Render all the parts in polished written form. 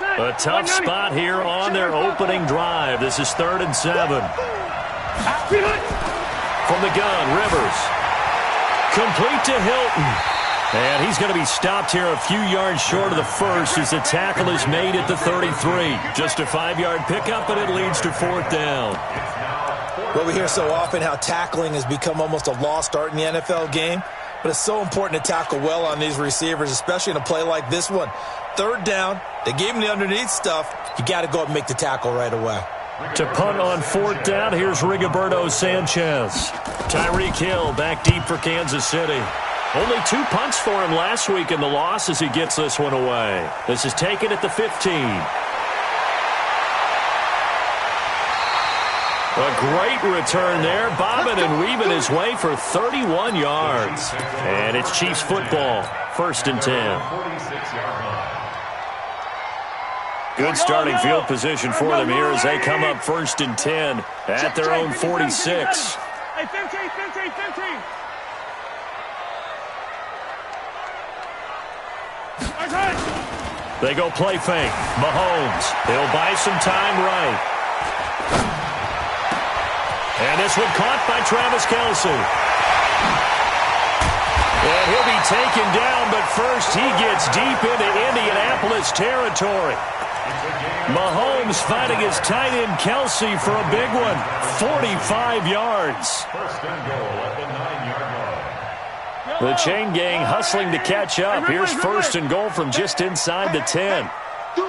A tough spot here on their opening drive. This is 3rd and 7. From the gun, Rivers. Complete to Hilton. And he's going to be stopped here a few yards short of the first as the tackle is made at the 33. Just a 5-yard pickup, and it leads to 4th down. Well, we hear so often how tackling has become almost a lost art in the NFL game. But it's so important to tackle well on these receivers, especially in a play like this one. 3rd down, they gave him the underneath stuff. You got to go up and make the tackle right away. To punt on 4th down, here's Rigoberto Sanchez. Tyreek Hill back deep for Kansas City. Only 2 punts for him last week in the loss as he gets this one away. This is taken at the 15. A great return there, bobbing and weaving his way for 31 yards. And it's Chiefs football, 1st and 10. Good starting field position for them here as they come up 1st and 10 at their own 46. Hey, 15. They go play fake. Mahomes, he'll buy some time right. And this one caught by Travis Kelce. And he'll be taken down, but first he gets deep into Indianapolis territory. Mahomes fighting his tight end Kelce for a big one. 45 yards. First and goal at the 9-yard line. The chain gang hustling to catch up. Here's 1st and goal from just inside the 10. Now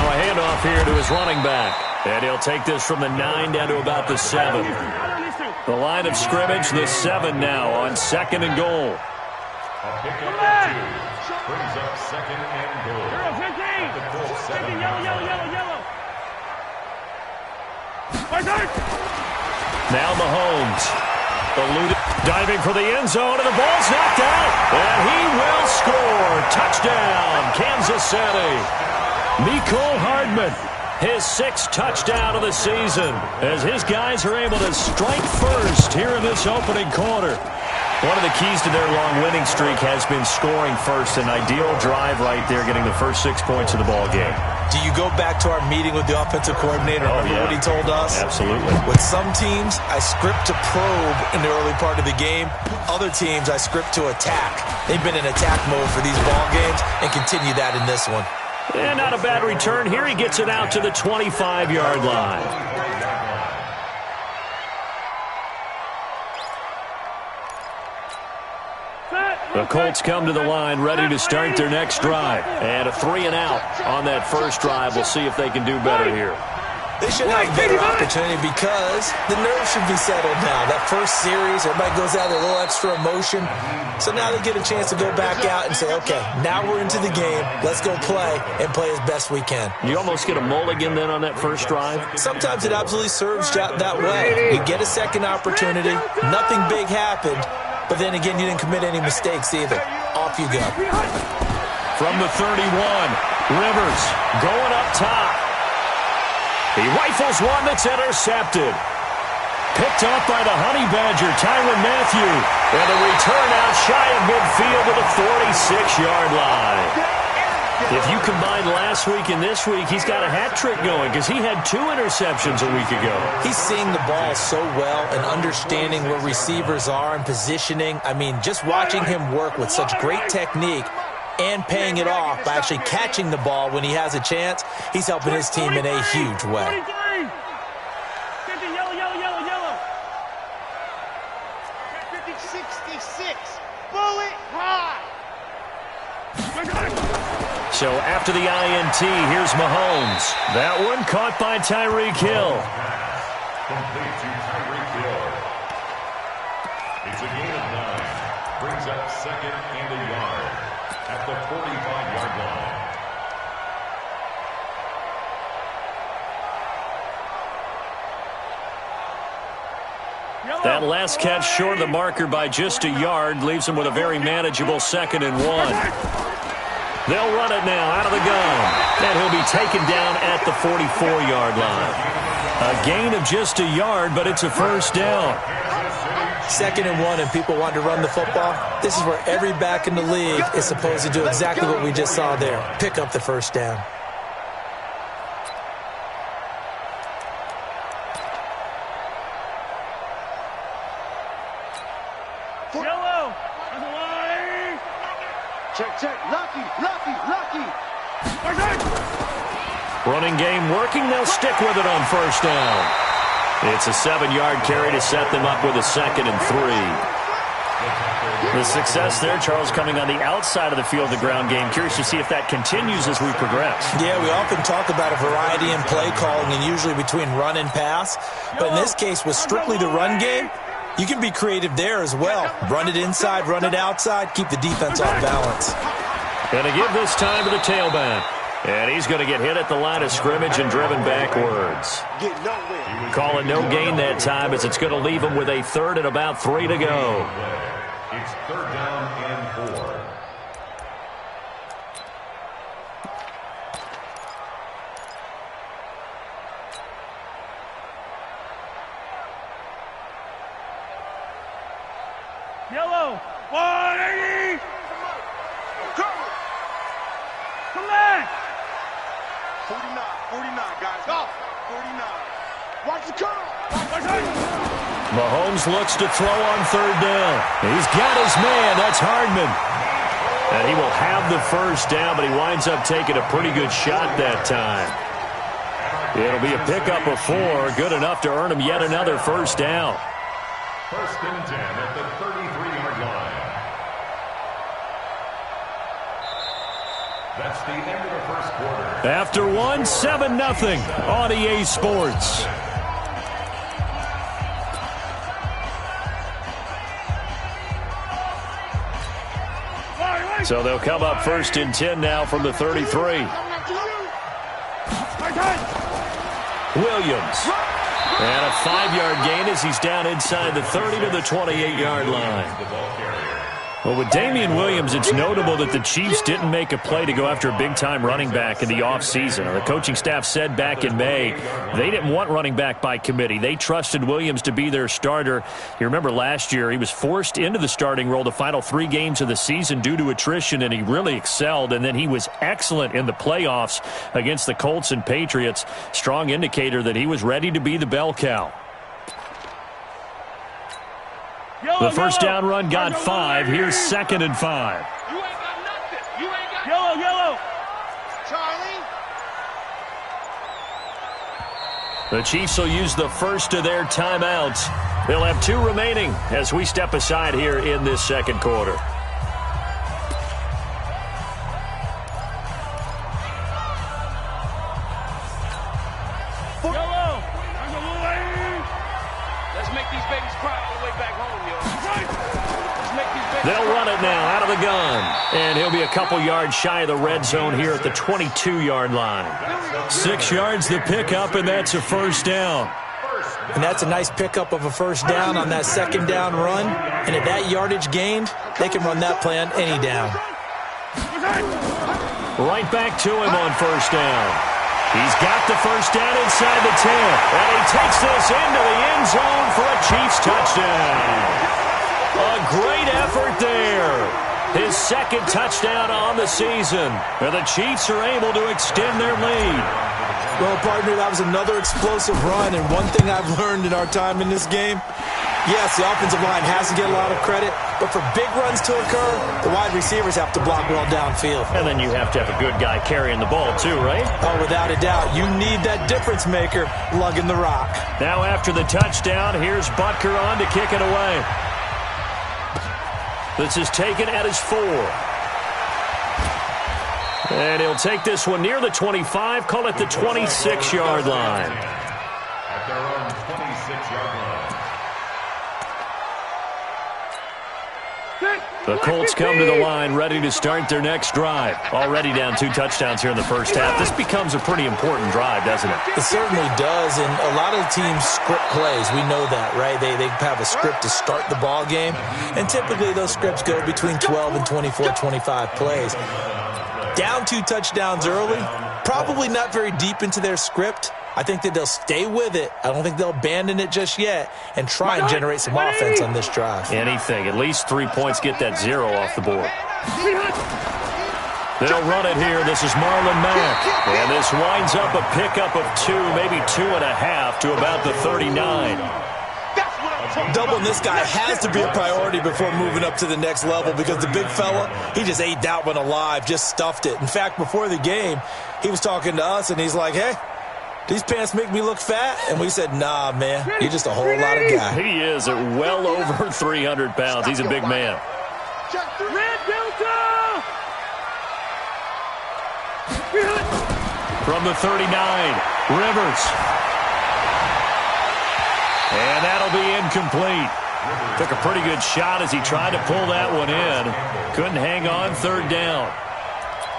a handoff here to his running back. And he'll take this from the 9 down to about the 7. The line of scrimmage, the 7 now on 2nd and goal. A pickup of 2 brings up 2nd and goal. At the full 7-yard line. Now Mahomes. Eluded, diving for the end zone, and the ball's knocked out. And he will score. Touchdown, Kansas City. Mecole Hardman. His 6th touchdown of the season as his guys are able to strike first here in this opening quarter. One of the keys to their long winning streak has been scoring first. An ideal drive right there, getting the first 6 points of the ball game. Do you go back to our meeting with the offensive coordinator? Remember what he told us? Absolutely. With some teams, I script to probe in the early part of the game. Other teams, I script to attack. They've been in attack mode for these ball games and continue that in this one. And not a bad return here. He gets it out to the 25-yard line. The Colts come to the line ready to start their next drive. And a 3-and-out on that first drive. We'll see if they can do better here. They should have a better opportunity because the nerves should be settled now. That first series, everybody goes out with a little extra emotion. So now they get a chance to go back out and say, okay, now we're into the game. Let's go play and play as best we can. You almost get a mulligan then on that first drive? Sometimes it absolutely serves that way. You get a second opportunity. Nothing big happened. But then again, you didn't commit any mistakes either. Off you go. From the 31, Rivers going up top. He rifles one that's intercepted. Picked up by the Honey Badger, Tyrann Mathieu. And a return out shy of midfield to the 46-yard line. If you combine last week and this week, he's got a hat trick going because he had 2 interceptions a week ago. He's seeing the ball so well and understanding where receivers are and positioning. I mean, just watching him work with such great technique and paying it off by actually catching the ball when he has a chance, he's helping his team in a huge way. Yellow. 66, bullet high. So after the INT, here's Mahomes. That one caught by Tyreek Hill. Complete to Tyreek Hill. It's a gain of 9. Brings up 2nd and a yard at the 45-yard line. That last catch short of the marker by just a yard leaves him with a very manageable 2nd and 1. They'll run it now out of the gun. And he'll be taken down at the 44-yard line. A gain of just a yard, but it's a first down. 2nd and 1 and people want to run the football, this is where every back in the league is supposed to do exactly what we just saw there. Pick up the first down. Yellow. On the line. Check. Lucky. Running game working. They'll stick with it on first down. It's a 7-yard carry to set them up with a 2nd and 3. The success there, Charles, coming on the outside of the field, the ground game. Curious to see if that continues as we progress. Yeah, we often talk about a variety in play calling and usually between run and pass. But in this case, with strictly the run game, you can be creative there as well. Run it inside, run it outside, keep the defense off balance. Going to give this time to the tailback. And he's going to get hit at the line of scrimmage and driven backwards. Call it no gain that time as it's going to leave him with a 3rd and about 3 to go. It's 3rd down and 4. Yellow. 180. Come back. 49, guys. Go. 49. Watch the curl. Mahomes looks to throw on 3rd down. He's got his man. That's Hardman. And he will have the first down, but he winds up taking a pretty good shot that time. It'll be a pickup of 4, good enough to earn him yet another first down. 1st and 10 at the 33-yard line. That's the end of the first quarter. After 1, 7-0 on EA Sports. So they'll come up 1st and 10 now from the 33. Williams. And a 5-yard gain as he's down inside the 30 to the 28-yard line. Well, with Damian Williams, it's notable that the Chiefs didn't make a play to go after a big-time running back in the offseason. The coaching staff said back in May they didn't want running back by committee. They trusted Williams to be their starter. You remember last year he was forced into the starting role the final 3 games of the season due to attrition, and he really excelled. And then he was excellent in the playoffs against the Colts and Patriots. Strong indicator that he was ready to be the bell cow. The first down run got 5. Here's 2nd and 5. You ain't got nothing. You ain't got Yellow. Charlie. The Chiefs will use the first of their timeouts. They'll have 2 remaining as we step aside here in this 2nd quarter. Yellow. Let's make these babies cry all the way back home, yo. Let's make these babies They'll run it now out of the gun. And he'll be a couple yards shy of the red zone here at the 22-yard line. 6 yards the pickup, and that's a first down. And that's a nice pickup of a first down on that 2nd down run. And at that yardage gained, they can run that play on any down. Right back to him on first down. He's got the first down inside the 10. And he takes this into the end zone for a Chiefs touchdown. A great effort there. His 2nd touchdown on the season. And the Chiefs are able to extend their lead. Well, partner, that was another explosive run. And one thing I've learned in our time in this game, yes, the offensive line has to get a lot of credit, but for big runs to occur, the wide receivers have to block well downfield. And then you have to have a good guy carrying the ball too, right? Oh, without a doubt. You need that difference maker lugging the rock. Now after the touchdown, here's Butker on to kick it away. This is taken at his 4. And he'll take this one near the 25, call it the 26-yard line. At their own 26-yard line. The Colts come to the line ready to start their next drive. Already down 2 touchdowns here in the first half. This becomes a pretty important drive, doesn't it? It certainly does, and a lot of teams script plays. We know that, right? They have a script to start the ball game, and typically those scripts go between 12 and 24, 25 plays. Down 2 touchdowns early, probably not very deep into their script, I think that they'll stay with it. I don't think they'll abandon it just yet and try and generate some offense on this drive. Anything. At least 3 points, get that 0 off the board. They'll run it here. This is Marlon Mack. And this winds up a pickup of 2, maybe 2.5 to about the 39. Doubling this guy has to be a priority before moving up to the next level because the big fella, he just ate that one alive, just stuffed it. In fact, before the game, he was talking to us, and he's like, hey, these pants make me look fat? And we said, nah, man, you're just a whole lot of guy. He is at well over 300 pounds. He's a big man. Red Delta! From the 39, Rivers. And that'll be incomplete. Took a pretty good shot as he tried to pull that one in. Couldn't hang on, 3rd down.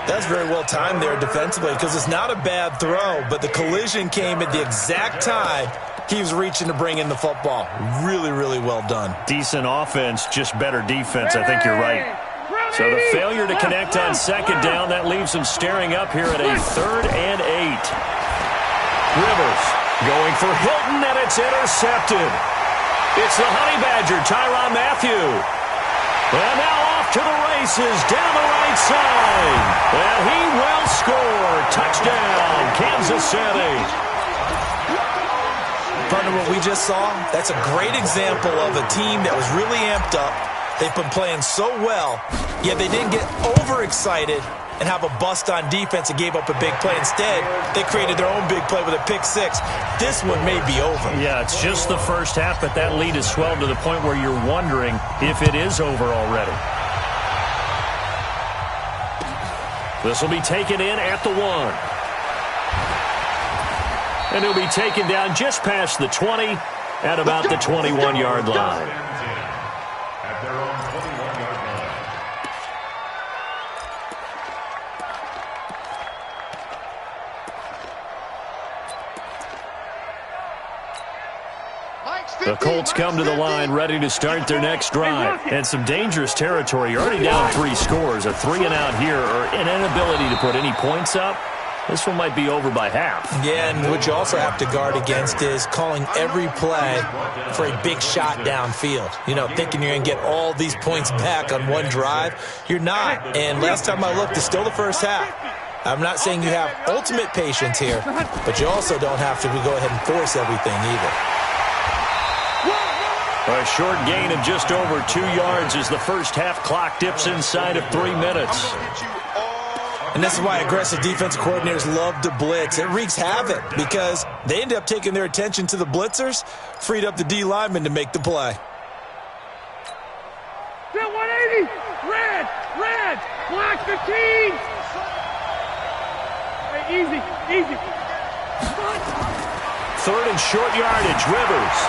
That's very well timed there defensively because it's not a bad throw, but the collision came at the exact time he was reaching to bring in the football. Really, really well done. Decent offense, just better defense. I think you're right. So the failure to connect on 2nd down, that leaves him staring up here at a 3rd and 8. Rivers going for Hilton, and it's intercepted. It's the Honey Badger, Tyrann Mathieu. And now off to the races down the right side. And he will score. Touchdown, Kansas City. Partner, what we just saw, that's a great example of a team that was really amped up. They've been playing so well, yet they didn't get overexcited and have a bust on defense and gave up a big play. Instead, they created their own big play with a pick 6. This one may be over. Yeah, it's just the first half, but that lead has swelled to the point where you're wondering if it is over already. This will be taken in at the 1. And he'll be taken down just past the 20 at about the 21-yard line. At their own 21-yard line. The Colts come to the line ready to start their next drive. And some dangerous territory. You're already down 3 scores. A 3-and-out here or an inability to put any points up. This one might be over by half. Yeah, and what you also have to guard against is calling every play for a big shot downfield. You know, thinking you're going to get all these points back on one drive. You're not. And last time I looked, it's still the first half. I'm not saying you have ultimate patience here, but you also don't have to go ahead and force everything either. A short gain of just over 2 yards as the first half clock dips inside of 3 minutes. And this is why aggressive defensive coordinators love to blitz. It wreaks havoc because they end up taking their attention to the blitzers, freed up the D lineman to make the play. 180, red, black 15. Hey, easy. 3rd and short yardage, Rivers.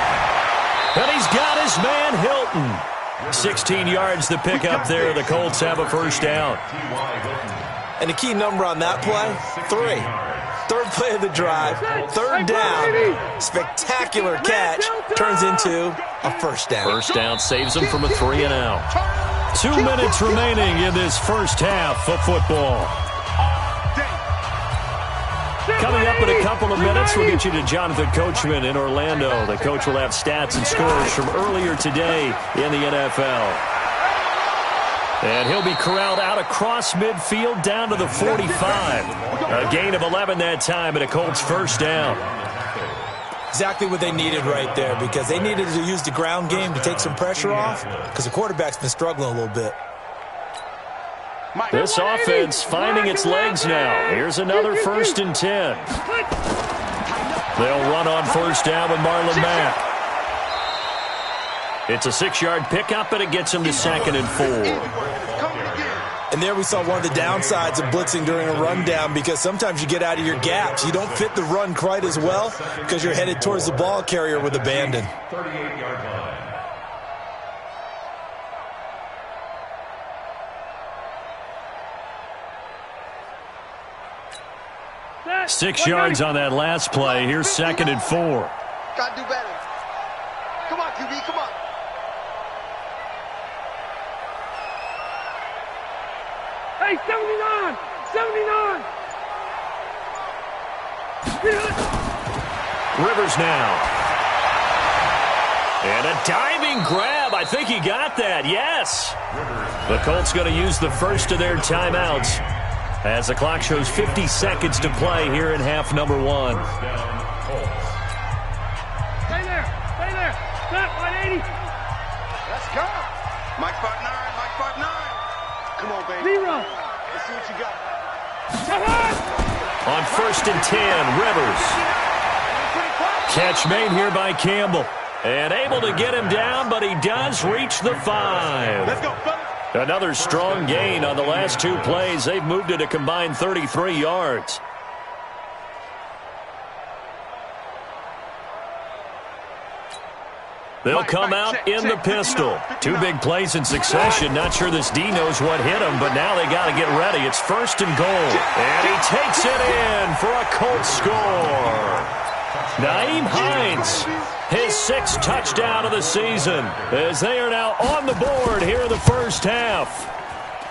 And he's got his man Hilton. 16 yards to pick up there. The Colts have a first down. And the key number on that play, 3. 3rd play of the drive, 3rd down. Spectacular catch turns into a first down. First down saves them from a 3-and-out. 2 minutes remaining in this first half of football. Coming up in a couple of minutes, we'll get you to Jonathan Coachman in Orlando. The coach will have stats and scores from earlier today in the NFL. And he'll be corralled out across midfield down to the 45. A gain of 11 that time and a Colts first down. Exactly what they needed right there because they needed to use the ground game to take some pressure off because the quarterback's been struggling a little bit. This offense finding its legs now. Here's another 1st and 10. They'll run on first down with Marlon Mack. It's a 6-yard pickup, and it gets him to 2nd and 4. And there we saw one of the downsides of blitzing during a rundown because sometimes you get out of your gaps. You don't fit the run quite as well because you're headed towards the ball carrier with abandon. 38-yard line. 6 yards on that last play. Here's 2nd and 4. Gotta do better. Come on, QB, come on. Hey, 79! Rivers now. And a diving grab. I think he got that. Yes. The Colts going to use the first of their timeouts as the clock shows 50 seconds to play here in half number 1. Stay there. Stay there. Stop, 180. Let's go. Mike 5'9", Mike 5'9". Come on, baby. Zero. Let's see what you got. On 1st and 10, Rivers. Catch made here by Campbell. And able to get him down, but he does reach the 5. Let's go, fellas. Another strong gain on the last 2 plays. They've moved it a combined 33 yards. They'll come out in the pistol. 2 big plays in succession. Not sure this D knows what hit him, but now they got to get ready. It's 1st and goal. And he takes it in for a Colts score. Nyheim Hines, his 6th touchdown of the season, as they are now on the board here in the first half.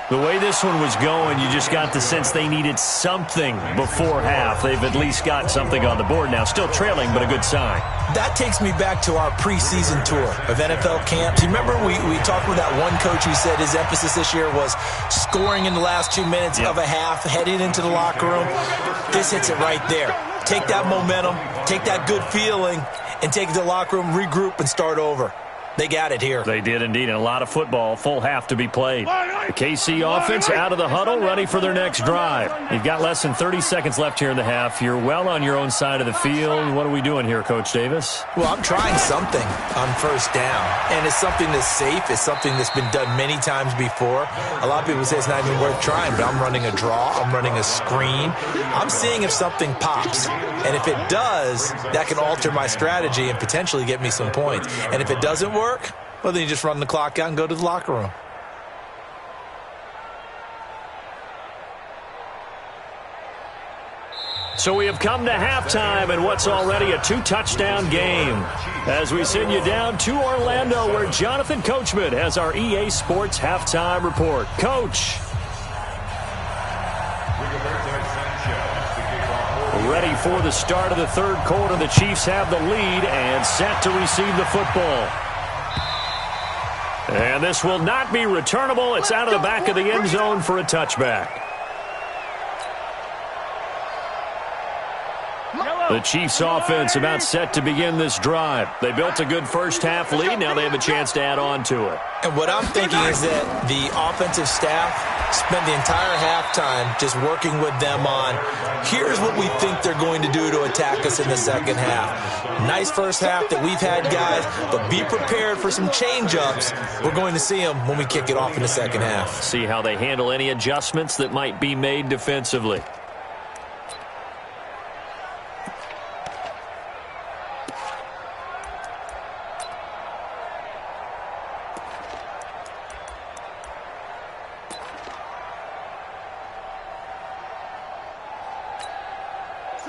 The way this one was going, you just got the sense they needed something before half. They've at least got something on the board now. Still trailing, but a good sign. That takes me back to our preseason tour of NFL camps. You remember we talked with that one coach who said his emphasis this year was scoring in the last 2 minutes of a half, heading into the locker room. This hits it right there. Take that momentum, take that good feeling, and take it to the locker room, regroup, and start over. They got it here. They did indeed, and a lot of football, full half to be played. The KC offense out of the huddle, ready for their next drive. You've got less than 30 seconds left here in the half. You're well on your own side of the field. What are we doing here, Coach Davis? Well, I'm trying something on 1st down, and it's something that's safe. It's something that's been done many times before. A lot of people say it's not even worth trying, but I'm running a draw. I'm running a screen. I'm seeing if something pops, and if it does, that can alter my strategy and potentially get me some points. And if it doesn't work, well, then you just run the clock out and go to the locker room. So we have come to halftime in what's already a 2-touchdown game. As we send you down to Orlando, where Jonathan Coachman has our EA Sports halftime report. Coach. Ready for the start of the 3rd quarter. The Chiefs have the lead and set to receive the football. And this will not be returnable. It's out of the back of the end zone for a touchback. The Chiefs offense about set to begin this drive. They built a good first half lead. Now they have a chance to add on to it. And what I'm thinking is that the offensive staff spent the entire halftime just working with them on, here's what we think they're going to do to attack us in the second half. Nice first half that we've had, guys, but be prepared for some change-ups. We're going to see them when we kick it off in the second half. See how they handle any adjustments that might be made defensively.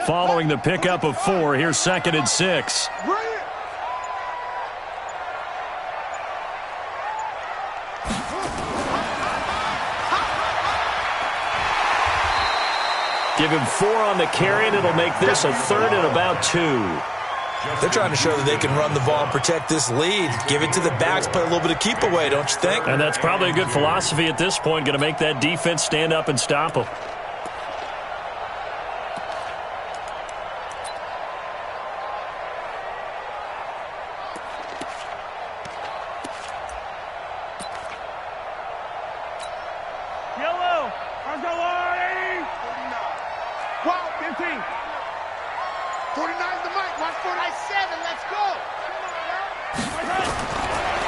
Following the pickup of 4, here's 2nd and 6. Give him 4 on the carry, and it'll make this a 3rd and about 2. They're trying to show that they can run the ball and protect this lead. Give it to the backs, play a little bit of keep away, don't you think? And that's probably a good philosophy at this point, going to make that defense stand up and stop them.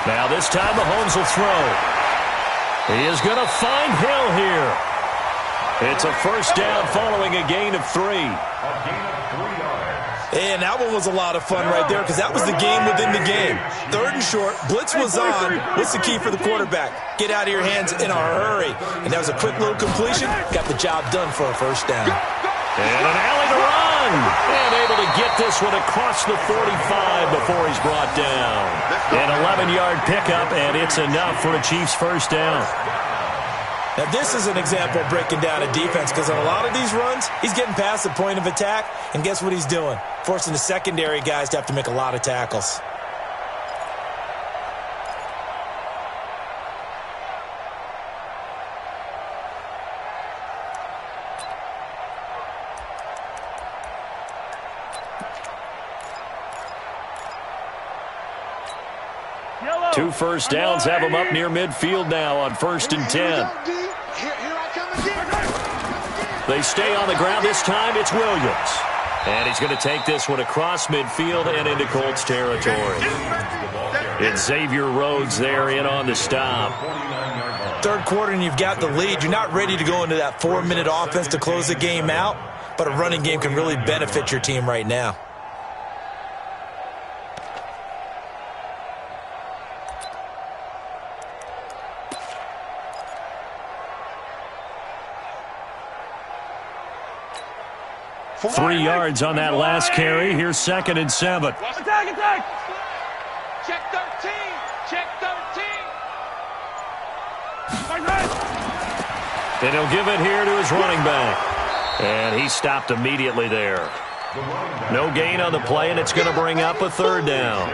Now this time Mahomes will throw. He is going to find Hill here. It's a first down following a gain of 3. And that one was a lot of fun right there because that was the game within the game. 3rd and short, blitz was on. What's the key for the quarterback? Get out of your hands in a hurry. And that was a quick little completion. Got the job done for a first down. And an alley to run. And able to get this one across the 45 before he's brought down. An 11-yard pickup, and it's enough for a Chiefs first down. Now, this is an example of breaking down a defense because on a lot of these runs, he's getting past the point of attack, and guess what he's doing? Forcing the secondary guys to have to make a lot of tackles. Two first downs have him up near midfield now on 1st and 10. They stay on the ground this time. It's Williams. And he's going to take this one across midfield and into Colts territory. It's Xavier Rhodes there in on the stop. Third quarter and you've got the lead. You're not ready to go into that 4-minute offense to close the game out, but a running game can really benefit your team right now. Three yards on that last carry. Here's 2nd and 7. Attack, attack! Check 13. Check 13. And he'll give it here to his running back. And he stopped immediately there. No gain on the play, and it's going to bring up a 3rd down.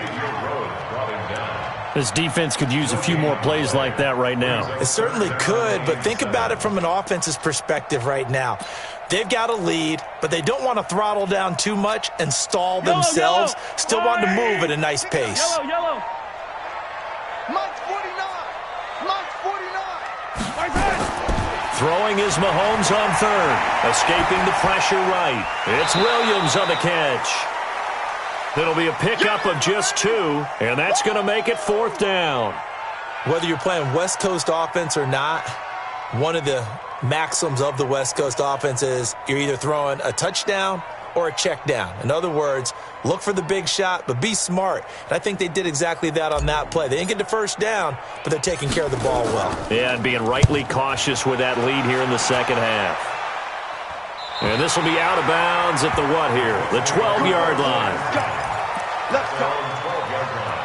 This defense could use a few more plays like that right now. It certainly could, but think about it from an offense's perspective right now. They've got a lead, but they don't want to throttle down too much and stall themselves. Still want to move at a nice pace. Yellow. Mike 49. Mike 49. Throwing is Mahomes on 3rd. Escaping the pressure right. It's Williams on the catch. It'll be a pickup of just 2, and that's going to make it 4th down. Whether you're playing West Coast offense or not, one of the maxims of the West Coast offense is you're either throwing a touchdown or a check down. In other words, look for the big shot, but be smart. And I think they did exactly that on that play. They didn't get the first down, but they're taking care of the ball well. Yeah, and being rightly cautious with that lead here in the second half. And this will be out of bounds at the what here? The 12-yard line. Let's go. 12-yard line.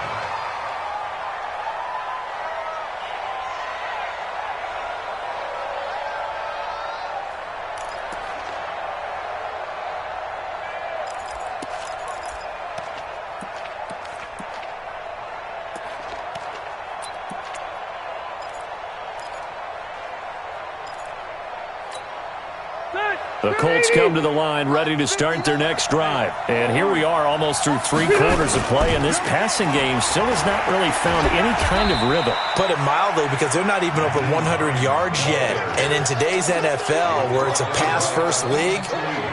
The Colts come to the line ready to start their next drive. And here we are almost through 3 quarters of play, and this passing game still has not really found any kind of rhythm. Put it mildly, because they're not even over 100 yards yet. And in today's NFL, where it's a pass-first league,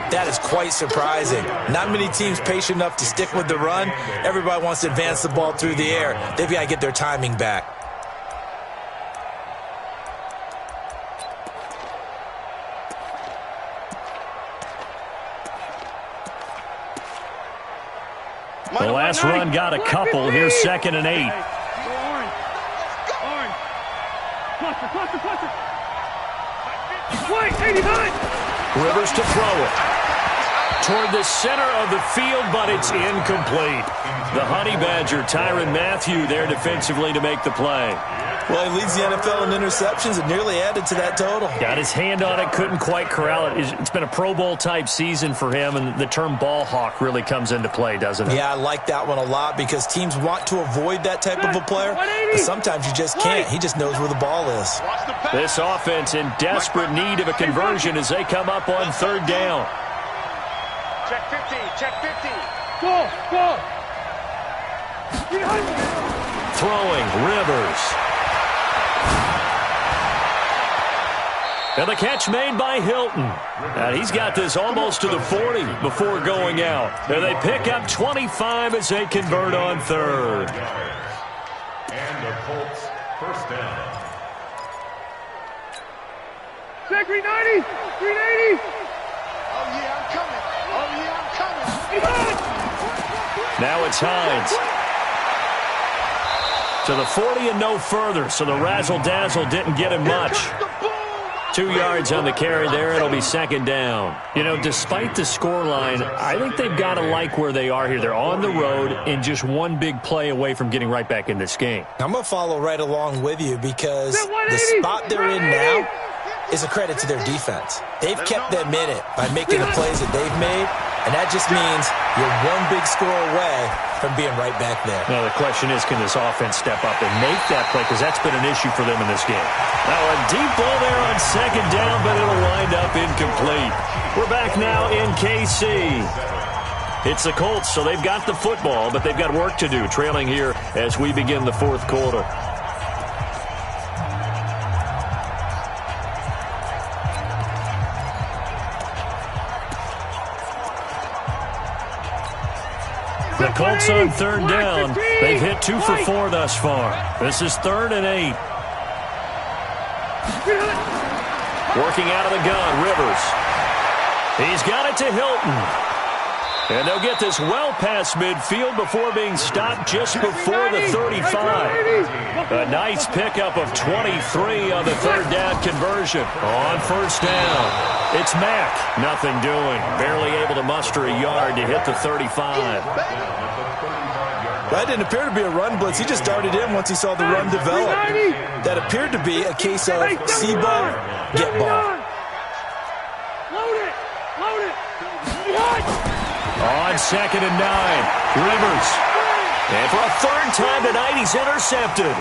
that is quite surprising. Not many teams patient enough to stick with the run. Everybody wants to advance the ball through the air. They've got to get their timing back. The last run got a couple. Here's 2nd and 8. Orange. Cluster. Wait, 89. Rivers to throw it. Toward the center of the field, but it's incomplete. The Honey Badger, Tyrann Mathieu, there defensively to make the play. Well, he leads the NFL in interceptions and nearly added to that total. Got his hand on it, couldn't quite corral it. It's been a Pro Bowl-type season for him, and the term ball hawk really comes into play, doesn't it? Yeah, I like that one a lot because teams want to avoid that type of a player, but sometimes you just can't. He just knows where the ball is. This offense in desperate need of a conversion as they come up on 3rd down. Check 15. Check 15. Go. Throwing, Rivers. And the catch made by Hilton. And he's got this almost to the 40 before going out. And they pick up 25 as they convert on 3rd. And the Colts first down. Check 390. 380. I'm coming. Now it's Hines. To the 40 and no further, so the razzle-dazzle didn't get him much. 2 yards on the carry there. It'll be 2nd down. You know, despite the scoreline, I think they've got to like where they are here. They're on the road and just one big play away from getting right back in this game. I'm going to follow right along with you because the spot they're in now, is a credit to their defense. They've kept them in it by making the plays that they've made, and that just means you're one big score away from being right back there. Now, the question is, can this offense step up and make that play? Because that's been an issue for them in this game. Now, a deep ball there on second down, but it'll wind up incomplete. We're back now in KC. It's the Colts, so they've got the football, but they've got work to do, trailing here as we begin the fourth quarter. The Colts on third down. They've hit 2 for 4 thus far. This is 3rd and 8. Working out of the gun, Rivers. He's got it to Hilton. And they'll get this well past midfield before being stopped just before the 35. A nice pickup of 23 on the third down conversion. On first down, it's Mack. Nothing doing. Barely able to muster a yard to hit the 35. That didn't appear to be a run blitz. He just darted in once he saw the run develop. That appeared to be a case of see ball, get ball. Load it! Load it! On 2nd and 9, Rivers. And for a third time tonight, he's intercepted.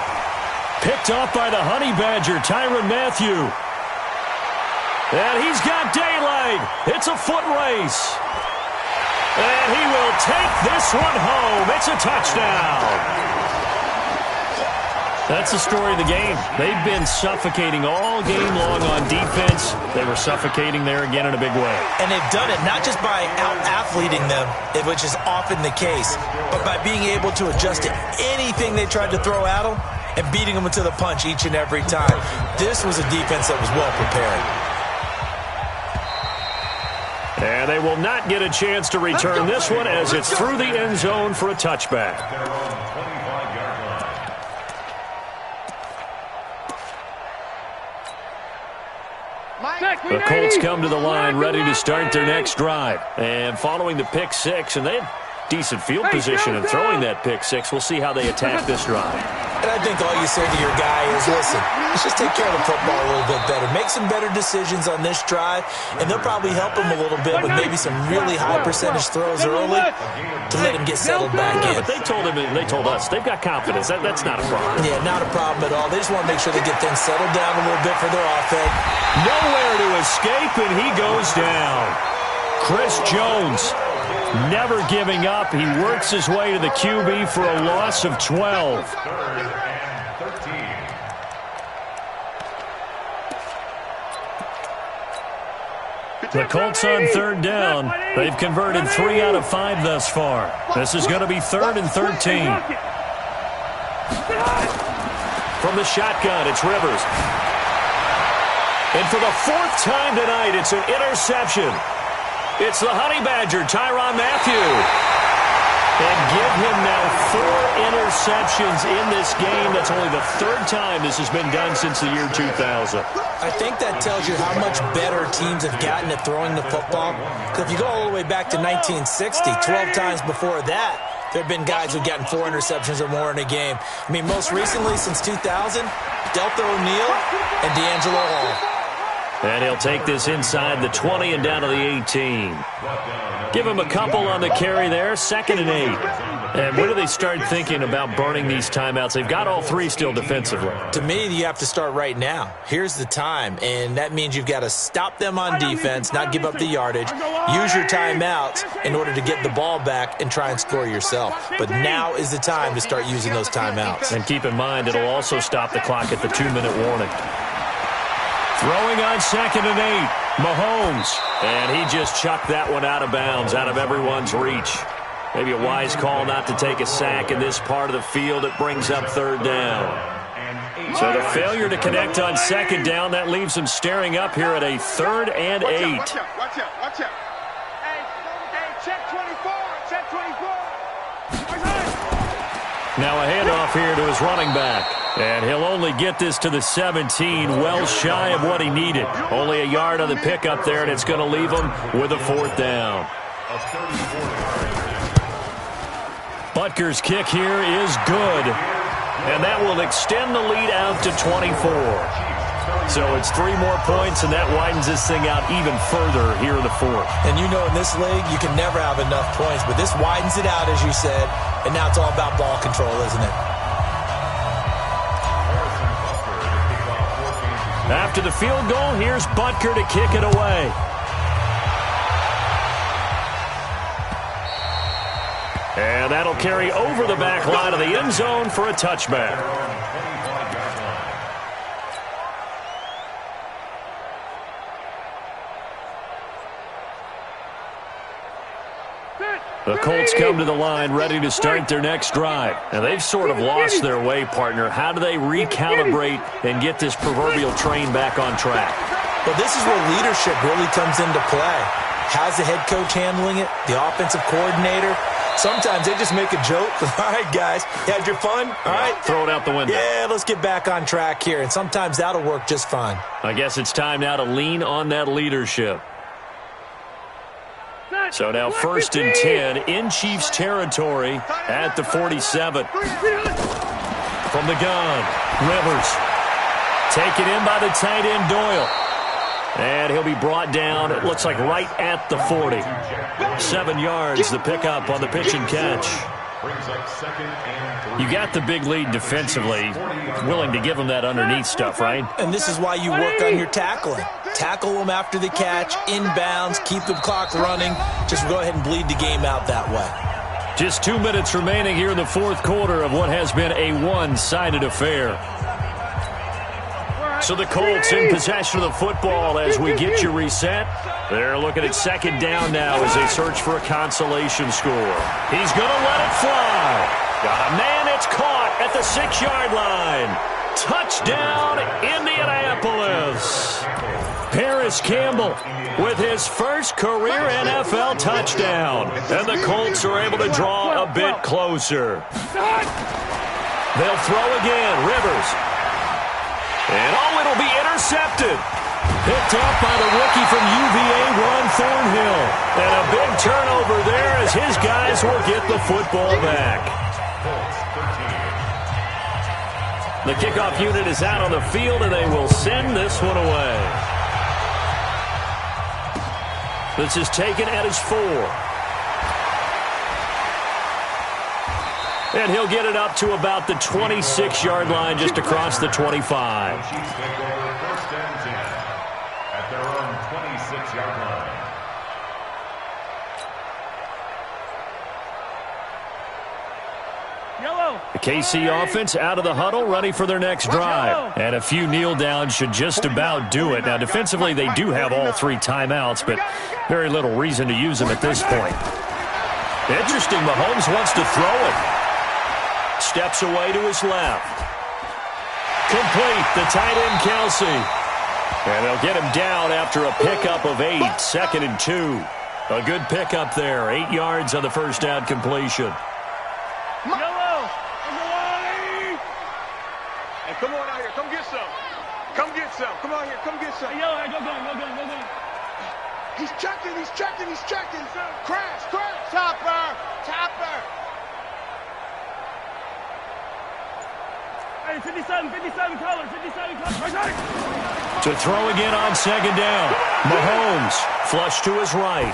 Picked off by the Honey Badger, Tyrann Mathieu. And he's got daylight. It's a foot race. And he will take this one home. It's a touchdown. That's the story of the game. They've been suffocating all game long on defense. They were suffocating there again in a big way. And they've done it not just by out-athleting them, which is often the case, but by being able to adjust to anything they tried to throw at them and beating them to the punch each and every time. This was a defense that was well prepared. And they will not get a chance to return this one as it's through the end zone for a touchback. The Colts come to the line ready to start their next drive. And following the pick six, and they had decent field position in throwing that pick six. We'll see how they attack this drive. And I think all you say to your guy is, listen, let's just take care of the football a little bit better. Make some better decisions on this drive, and they'll probably help him a little bit with maybe some really high percentage throws early to let him get settled back in. But they told us, they've got confidence. That's not a problem. Yeah, not a problem at all. They just want to make sure they get things settled down a little bit for their offense. Nowhere to escape, and he goes down. Chris Jones never giving up. He works his way to the QB for a loss of 12. The Colts on third down. They've converted 3 out of 5 thus far. This is going to be 3rd and 13. From the shotgun, it's Rivers. And for the 4th time tonight, it's an interception. It's the Honey Badger, Tyrann Mathieu. And give him now 4 interceptions in this game. That's only the 3rd time this has been done since the year 2000. I think that tells you how much better teams have gotten at throwing the football. Because if you go all the way back to 1960, 12 times before that, there have been guys who've gotten 4 interceptions or more in a game. I mean, most recently, since 2000, Deltha O'Neal and D'Angelo Hall. And he'll take this inside the 20 and down to the 18. Give him a couple on the carry there, 2nd and 8. And when do they start thinking about burning these timeouts? They've got all 3 still defensively. To me, you have to start right now. Here's the time, and that means you've got to stop them on defense, not give up the yardage, use your timeouts in order to get the ball back and try and score yourself. But now is the time to start using those timeouts. And keep in mind, it'll also stop the clock at the 2-minute warning. Throwing on 2nd and 8, Mahomes. And he just chucked that one out of bounds, out of everyone's reach. Maybe a wise call not to take a sack in this part of the field. It brings up 3rd down. So the failure to connect on 2nd down, that leaves him staring up here at a 3rd and 8. Watch out. Hey, check 24. Check 24. Now a handoff here to his running back. And he'll only get this to the 17, well shy of what he needed. Only a yard on the pickup there, and it's going to leave him with a 4th down. Butker's kick here is good. And that will extend the lead out to 24. So it's 3 more points, and that widens this thing out even further here in the fourth. And you know in this league, you can never have enough points, but this widens it out, as you said, and now it's all about ball control, isn't it? After the field goal, here's Butker to kick it away. And that'll carry over the back line of the end zone for a touchback. The Colts come to the line ready to start their next drive. And they've sort of lost their way, partner. How do they recalibrate and get this proverbial train back on track? Well, this is where leadership really comes into play. How's the head coach handling it? The offensive coordinator? Sometimes they just make a joke. All right, guys, you had your fun? All right. Throw it out the window. Yeah, let's get back on track here. And sometimes that'll work just fine. I guess it's time now to lean on that leadership. So now 1st and 10 in Chiefs territory at the 47. From the gun, Rivers. Taken in by the tight end, Doyle. And he'll be brought down, it looks like right at the 40. 7 yards, the pickup on the pitch and catch. You got the big lead defensively, willing to give them that underneath stuff, right? And this is why you work on your tackling. Tackle them after the catch, inbounds, keep the clock running. Just go ahead and bleed the game out that way. Just 2 minutes remaining here in the fourth quarter of what has been a one-sided affair. So the Colts in possession of the football as we get you reset. They're looking at 2nd down now as they search for a consolation score. He's going to let it fly. Got a man, it's caught at the 6-yard line. Touchdown, Indianapolis. Paris Campbell with his first career NFL touchdown. And the Colts are able to draw a bit closer. They'll throw again, Rivers. And it'll be intercepted. Picked up by the rookie from UVA, Ron Thornhill. And a big turnover there as his guys will get the football back. The kickoff unit is out on the field, and they will send this one away. This is taken at his 4. And he'll get it up to about the 26-yard line, just across the 25. Chiefs take over 1st and 10 at their own 26-yard line. The KC offense out of the huddle, ready for their next drive. And a few kneel downs should just about do it. Now, defensively, they do have all 3 timeouts, but very little reason to use them at this point. Interesting, Mahomes wants to throw it. Steps away to his left. Complete, the tight end, Kelsey. And they'll get him down after a pickup of 8, 2nd and 2. A good pickup there, 8 yards on the first down completion. Hey, come on out here. Come get some. Come get some. Come on here. Come get some. Hey, yellow, go. He's checking. Crash. Topper. Hey, 57 color. To throw again on 2nd down. Mahomes flush to his right.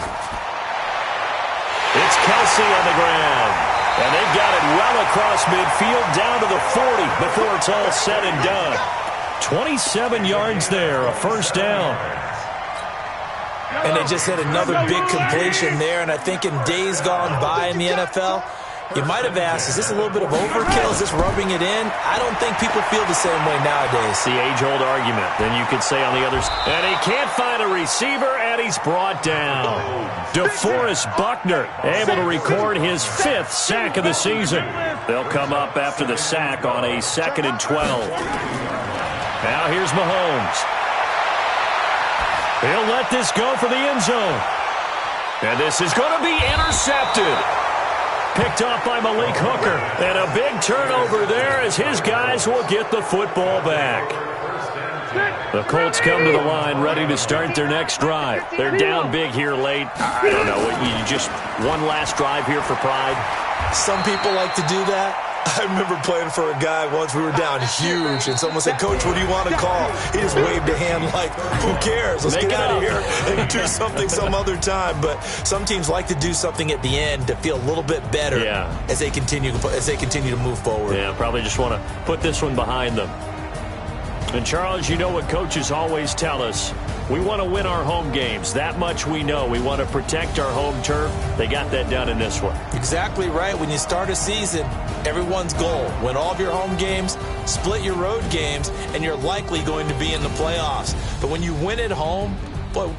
It's Kelsey on the ground. And they've got it well across midfield down to the 40 before it's all said and done. 27 yards there, a first down. And they just had another big completion there. And I think in days gone by in the NFL, you might have asked, is this a little bit of overkill? Is this rubbing it in? I don't think people feel the same way nowadays. The age-old argument. Then you could say on the other side. And he can't find a receiver, and he's brought down. DeForest Buckner able to record his 5th sack of the season. They'll come up after the sack on a 2nd and 12. Now here's Mahomes. He'll let this go for the end zone. And this is going to be intercepted. Picked off by Malik Hooker. And a big turnover there as his guys will get the football back. The Colts come to the line ready to start their next drive. They're down big here late. I don't know. You just one last drive here for pride? Some people like to do that. I remember playing for a guy once. We were down huge, and someone said, "Coach, what do you want to call?" He just waved a hand like, "Who cares? Let's get out of here and do something some other time." But some teams like to do something at the end to feel a little bit better as they continue to move forward. Yeah, probably just want to put this one behind them. And, Charles, you know what coaches always tell us. We want to win our home games. That much we know. We want to protect our home turf. They got that done in this one. Exactly right. When you start a season, everyone's goal, win all of your home games, split your road games, and you're likely going to be in the playoffs. But when you win at home, boy,